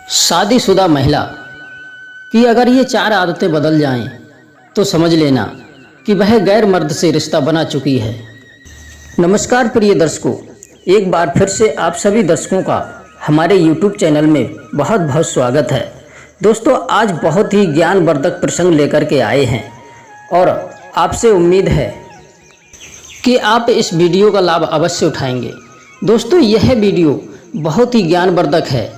शादीशुदा महिला की अगर ये 4 आदतें बदल जाएं तो समझ लेना कि वह गैर मर्द से रिश्ता बना चुकी है। नमस्कार प्रिय दर्शकों, एक बार फिर से आप सभी दर्शकों का हमारे YouTube चैनल में बहुत बहुत स्वागत है। दोस्तों, आज बहुत ही ज्ञानवर्धक प्रसंग लेकर के आए हैं और आपसे उम्मीद है कि आप इस वीडियो का लाभ अवश्य उठाएंगे। दोस्तों, यह वीडियो बहुत ही ज्ञानवर्धक है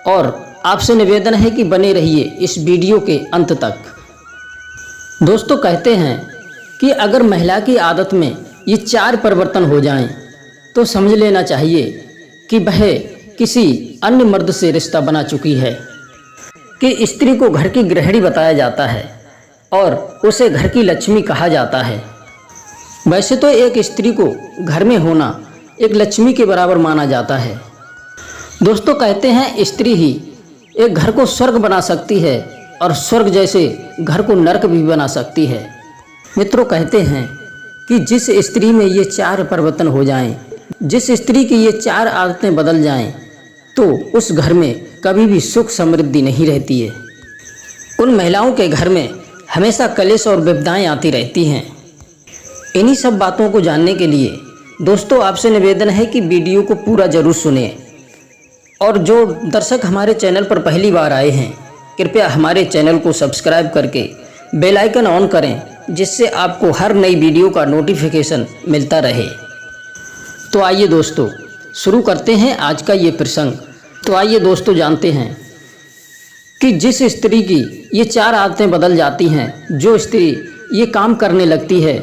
और आपसे निवेदन है कि बने रहिए इस वीडियो के अंत तक। दोस्तों, कहते हैं कि अगर महिला की आदत में ये 4 परिवर्तन हो जाएं तो समझ लेना चाहिए कि वह किसी अन्य मर्द से रिश्ता बना चुकी है। कि स्त्री को घर की गृहिणी बताया जाता है और उसे घर की लक्ष्मी कहा जाता है। वैसे तो एक स्त्री को घर में होना एक लक्ष्मी के बराबर माना जाता है। दोस्तों, कहते हैं स्त्री ही एक घर को स्वर्ग बना सकती है और स्वर्ग जैसे घर को नरक भी बना सकती है। मित्रों, कहते हैं कि जिस स्त्री में ये 4 परिवर्तन हो जाएं, जिस स्त्री की ये 4 आदतें बदल जाएं, तो उस घर में कभी भी सुख समृद्धि नहीं रहती है। उन महिलाओं के घर में हमेशा कलेश और विपदाएं आती रहती हैं। इन्हीं सब बातों को जानने के लिए दोस्तों आपसे निवेदन है कि वीडियो को पूरा जरूर सुनें। और जो दर्शक हमारे चैनल पर पहली बार आए हैं, कृपया हमारे चैनल को सब्सक्राइब करके बेल आइकन ऑन करें, जिससे आपको हर नई वीडियो का नोटिफिकेशन मिलता रहे। तो आइए दोस्तों शुरू करते हैं आज का ये प्रसंग। तो आइए दोस्तों जानते हैं कि जिस स्त्री की ये 4 आदतें बदल जाती हैं, जो स्त्री ये काम करने लगती है,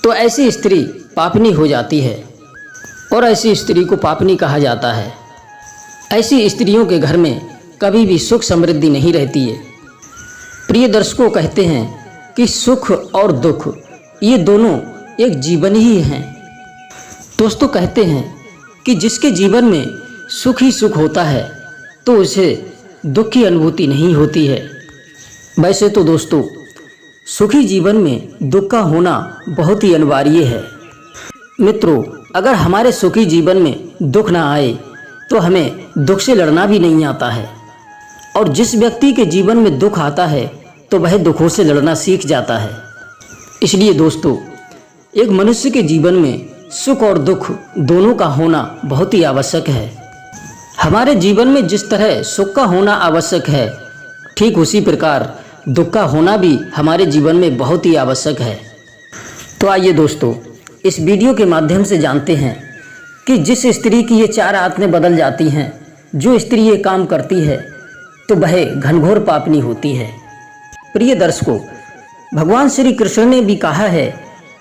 तो ऐसी स्त्री पापनी हो जाती है और ऐसी स्त्री को पापनी कहा जाता है। ऐसी स्त्रियों के घर में कभी भी सुख समृद्धि नहीं रहती है। प्रिय दर्शकों, कहते हैं कि सुख और दुख ये दोनों एक जीवन ही हैं। दोस्तों, कहते हैं कि जिसके जीवन में सुख ही सुख होता है तो उसे दुख की अनुभूति नहीं होती है। वैसे तो दोस्तों, सुखी जीवन में दुख का होना बहुत ही अनिवार्य है। मित्रों, अगर हमारे सुखी जीवन में दुख ना आए तो हमें दुख से लड़ना भी नहीं आता है। और जिस व्यक्ति के जीवन में दुख आता है तो वह दुखों से लड़ना सीख जाता है। इसलिए दोस्तों, एक मनुष्य के जीवन में सुख और दुख दोनों का होना बहुत ही आवश्यक है। हमारे जीवन में जिस तरह सुख का होना आवश्यक है, ठीक उसी प्रकार दुख का होना भी हमारे जीवन में बहुत ही आवश्यक है। तो आइए दोस्तों इस वीडियो के माध्यम से जानते हैं कि जिस स्त्री की ये 4 आदतें बदल जाती हैं, जो स्त्री ये काम करती है, तो वह घनघोर पापनी होती है। प्रिय दर्शकों, भगवान श्री कृष्ण ने भी कहा है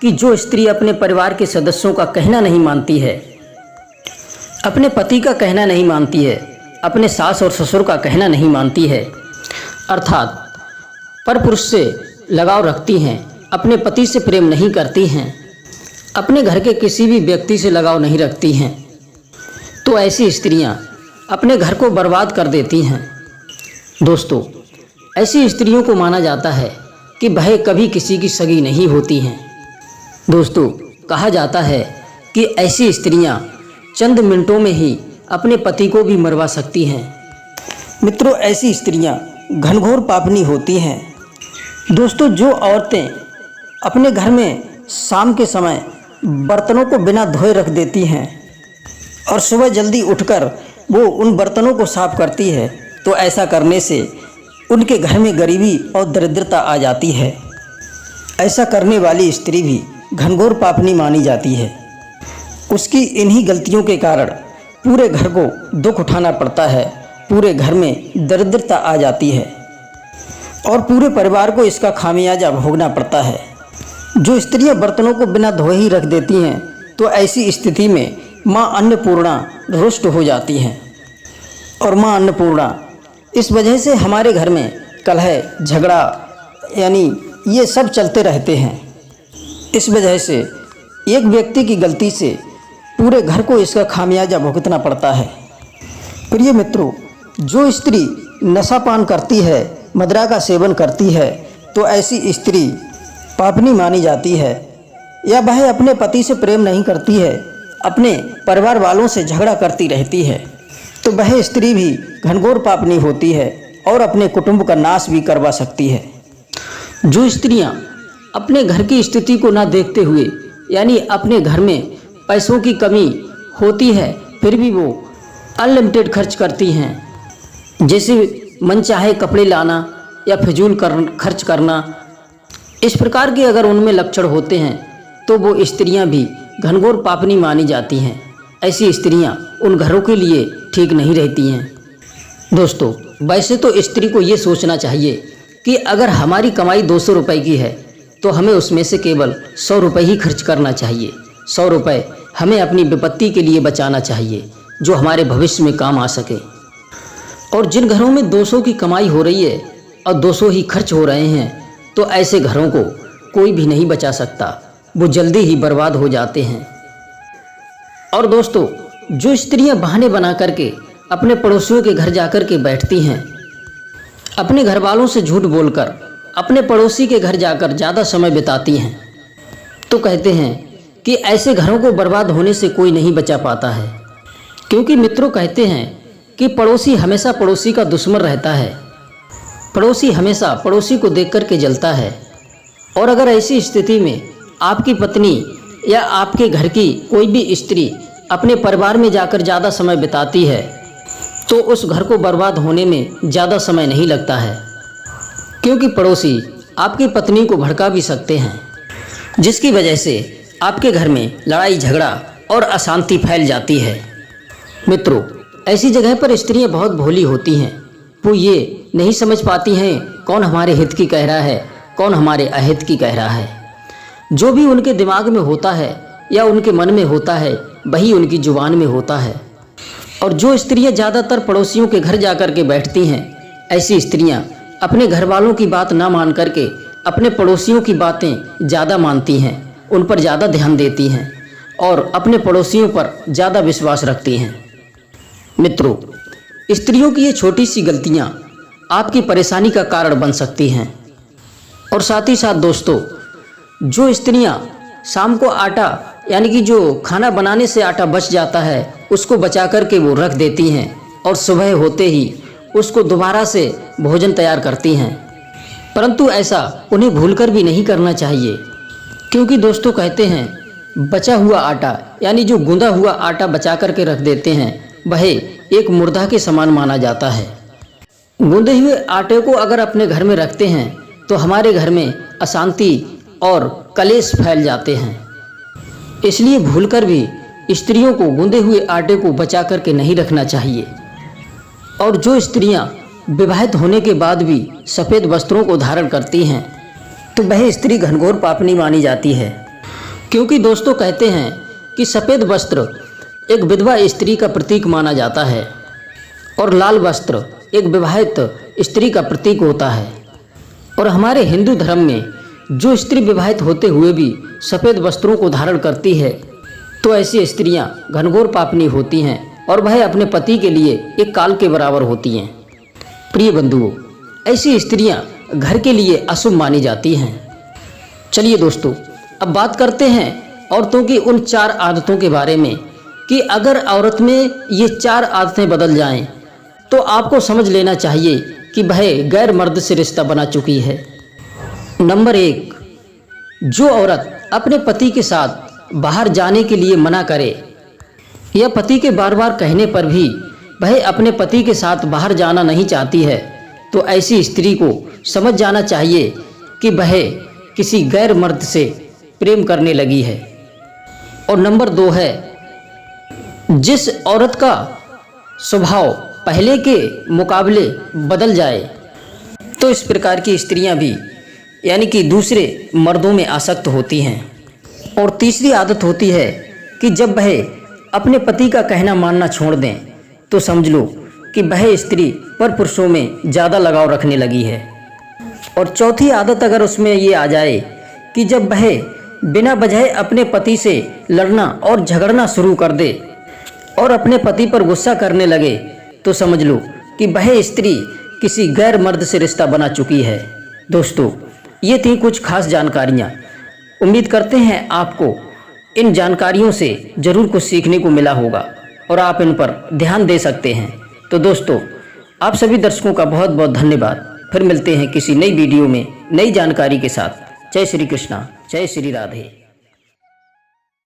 कि जो स्त्री अपने परिवार के सदस्यों का कहना नहीं मानती है, अपने पति का कहना नहीं मानती है, अपने सास और ससुर का कहना नहीं मानती है, अर्थात परपुरुष से लगाव रखती हैं, अपने पति से प्रेम नहीं करती हैं, अपने घर के किसी भी व्यक्ति से लगाव नहीं रखती हैं, तो ऐसी स्त्रियां अपने घर को बर्बाद कर देती हैं। दोस्तों, ऐसी स्त्रियों को माना जाता है कि वह कभी किसी की सगी नहीं होती हैं। दोस्तों, कहा जाता है कि ऐसी स्त्रियां चंद मिनटों में ही अपने पति को भी मरवा सकती हैं। मित्रों, ऐसी स्त्रियां घनघोर पापनी होती हैं। दोस्तों, जो औरतें अपने घर में शाम के समय बर्तनों को बिना धोए रख देती हैं और सुबह जल्दी उठकर वो उन बर्तनों को साफ करती है, तो ऐसा करने से उनके घर में गरीबी और दरिद्रता आ जाती है। ऐसा करने वाली स्त्री भी घनघोर पापनी मानी जाती है। उसकी इन्हीं गलतियों के कारण पूरे घर को दुख उठाना पड़ता है, पूरे घर में दरिद्रता आ जाती है और पूरे परिवार को इसका खामियाजा भोगना पड़ता है। जो स्त्रियां बर्तनों को बिना धोए ही रख देती हैं, तो ऐसी स्थिति में माँ अन्नपूर्णा रुष्ट हो जाती हैं। और माँ अन्नपूर्णा इस वजह से हमारे घर में कलह झगड़ा यानी ये सब चलते रहते हैं। इस वजह से एक व्यक्ति की गलती से पूरे घर को इसका खामियाजा भुगतना पड़ता है। प्रिय मित्रों, जो स्त्री नशापान करती है, मदिरा का सेवन करती है, तो ऐसी स्त्री पापनी मानी जाती है। या वह अपने पति से प्रेम नहीं करती है, अपने परिवार वालों से झगड़ा करती रहती है, तो तो वह स्त्री भी घनघोर पापनी होती है और अपने कुटुंब का नाश भी करवा सकती है। जो स्त्रियां अपने घर की स्थिति को ना देखते हुए, यानी अपने घर में पैसों की कमी होती है फिर भी वो अनलिमिटेड खर्च करती हैं, जैसे मनचाहे कपड़े लाना या फिजूल खर्च करना, इस प्रकार के अगर उनमें लक्षण होते हैं तो वो स्त्रियां भी घनघोर पापनी मानी जाती हैं। ऐसी स्त्रियां उन घरों के लिए ठीक नहीं रहती हैं। दोस्तों, वैसे तो स्त्री को ये सोचना चाहिए कि अगर हमारी कमाई 200 रुपये की है तो हमें उसमें से केवल 100 रुपये ही खर्च करना चाहिए। 100 रुपये हमें अपनी विपत्ति के लिए बचाना चाहिए जो हमारे भविष्य में काम आ सके। और जिन घरों में 200 की कमाई हो रही है और 200 ही खर्च हो रहे हैं तो ऐसे घरों को कोई भी नहीं बचा सकता, वो जल्दी ही बर्बाद हो जाते हैं। और दोस्तों, जो स्त्रियां बहाने बना करके अपने पड़ोसियों के घर जाकर के बैठती हैं, अपने घर वालों से झूठ बोलकर अपने पड़ोसी के घर जाकर ज़्यादा समय बिताती हैं, तो कहते हैं कि ऐसे घरों को बर्बाद होने से कोई नहीं बचा पाता है। क्योंकि मित्रों, कहते हैं कि पड़ोसी हमेशा पड़ोसी का दुश्मन रहता है, पड़ोसी हमेशा पड़ोसी को देख कर के जलता है। और अगर ऐसी स्थिति में आपकी पत्नी या आपके घर की कोई भी स्त्री अपने परिवार में जाकर ज़्यादा समय बिताती है तो उस घर को बर्बाद होने में ज़्यादा समय नहीं लगता है, क्योंकि पड़ोसी आपकी पत्नी को भड़का भी सकते हैं, जिसकी वजह से आपके घर में लड़ाई झगड़ा और अशांति फैल जाती है। मित्रों, ऐसी जगह पर स्त्रियां बहुत भोली होती हैं। वो ये नहीं समझ पाती हैं कौन हमारे हित की कह रहा है, कौन हमारे अहित की कह रहा है। जो भी उनके दिमाग में होता है या उनके मन में होता है वही उनकी जुबान में होता है। और जो स्त्रियां ज़्यादातर पड़ोसियों के घर जाकर के बैठती हैं, ऐसी स्त्रियां अपने घर वालों की बात ना मान करके अपने पड़ोसियों की बातें ज़्यादा मानती हैं, उन पर ज़्यादा ध्यान देती हैं और अपने पड़ोसियों पर ज़्यादा विश्वास रखती हैं। मित्रों, स्त्रियों की ये छोटी सी गलतियां आपकी परेशानी का कारण बन सकती हैं। और साथ ही साथ दोस्तों, जो स्त्रियां शाम को आटा, यानी कि जो खाना बनाने से आटा बच जाता है, उसको बचा करके वो रख देती हैं और सुबह होते ही उसको दोबारा से भोजन तैयार करती हैं, परंतु ऐसा उन्हें भूलकर भी नहीं करना चाहिए। क्योंकि दोस्तों, कहते हैं बचा हुआ आटा, यानी जो गूंदा हुआ आटा बचा करके रख देते हैं, वह एक मुर्दा के समान माना जाता है। गूंदे हुए आटे को अगर अपने घर में रखते हैं तो हमारे घर में अशांति और कलेश फैल जाते हैं। इसलिए भूलकर भी स्त्रियों को गूंदे हुए आटे को बचा करके नहीं रखना चाहिए। और जो स्त्रियां विवाहित होने के बाद भी सफ़ेद वस्त्रों को धारण करती हैं तो वह स्त्री घनघोर पापनी मानी जाती है। क्योंकि दोस्तों, कहते हैं कि सफ़ेद वस्त्र एक विधवा स्त्री का प्रतीक माना जाता है और लाल वस्त्र एक विवाहित स्त्री का प्रतीक होता है। और हमारे हिंदू धर्म में जो स्त्री विवाहित होते हुए भी सफ़ेद वस्त्रों को धारण करती है तो ऐसी स्त्रियां घनघोर पापनी होती हैं और वह अपने पति के लिए एक काल के बराबर होती हैं। प्रिय बंधुओं, ऐसी स्त्रियां घर के लिए अशुभ मानी जाती हैं। चलिए दोस्तों, अब बात करते हैं औरतों की उन 4 आदतों के बारे में कि अगर औरत में ये 4 आदतें बदल जाएं तो आपको समझ लेना चाहिए कि वह गैर मर्द से रिश्ता बना चुकी है। नंबर 1, जो औरत अपने पति के साथ बाहर जाने के लिए मना करे या पति के बार बार कहने पर भी वह अपने पति के साथ बाहर जाना नहीं चाहती है तो ऐसी स्त्री को समझ जाना चाहिए कि वह किसी गैर मर्द से प्रेम करने लगी है। और नंबर 2 है, जिस औरत का स्वभाव पहले के मुकाबले बदल जाए तो इस प्रकार की स्त्रियां भी, यानी कि दूसरे मर्दों में आसक्त होती हैं। और तीसरी आदत होती है कि जब वह अपने पति का कहना मानना छोड़ दें तो समझ लो कि वह स्त्री पर पुरुषों में ज़्यादा लगाव रखने लगी है। और चौथी आदत अगर उसमें ये आ जाए कि जब वह बिना वजह अपने पति से लड़ना और झगड़ना शुरू कर दे और अपने पति पर गुस्सा करने लगे तो समझ लो कि वह स्त्री किसी गैर मर्द से रिश्ता बना चुकी है। दोस्तों, ये थी कुछ खास जानकारियाँ। उम्मीद करते हैं आपको इन जानकारियों से ज़रूर कुछ सीखने को मिला होगा। और आप इन पर ध्यान दे सकते हैं। तो दोस्तों, आप सभी दर्शकों का बहुत बहुत धन्यवाद। फिर मिलते हैं किसी नई वीडियो में नई जानकारी के साथ। जय श्री कृष्णा, जय श्री राधे।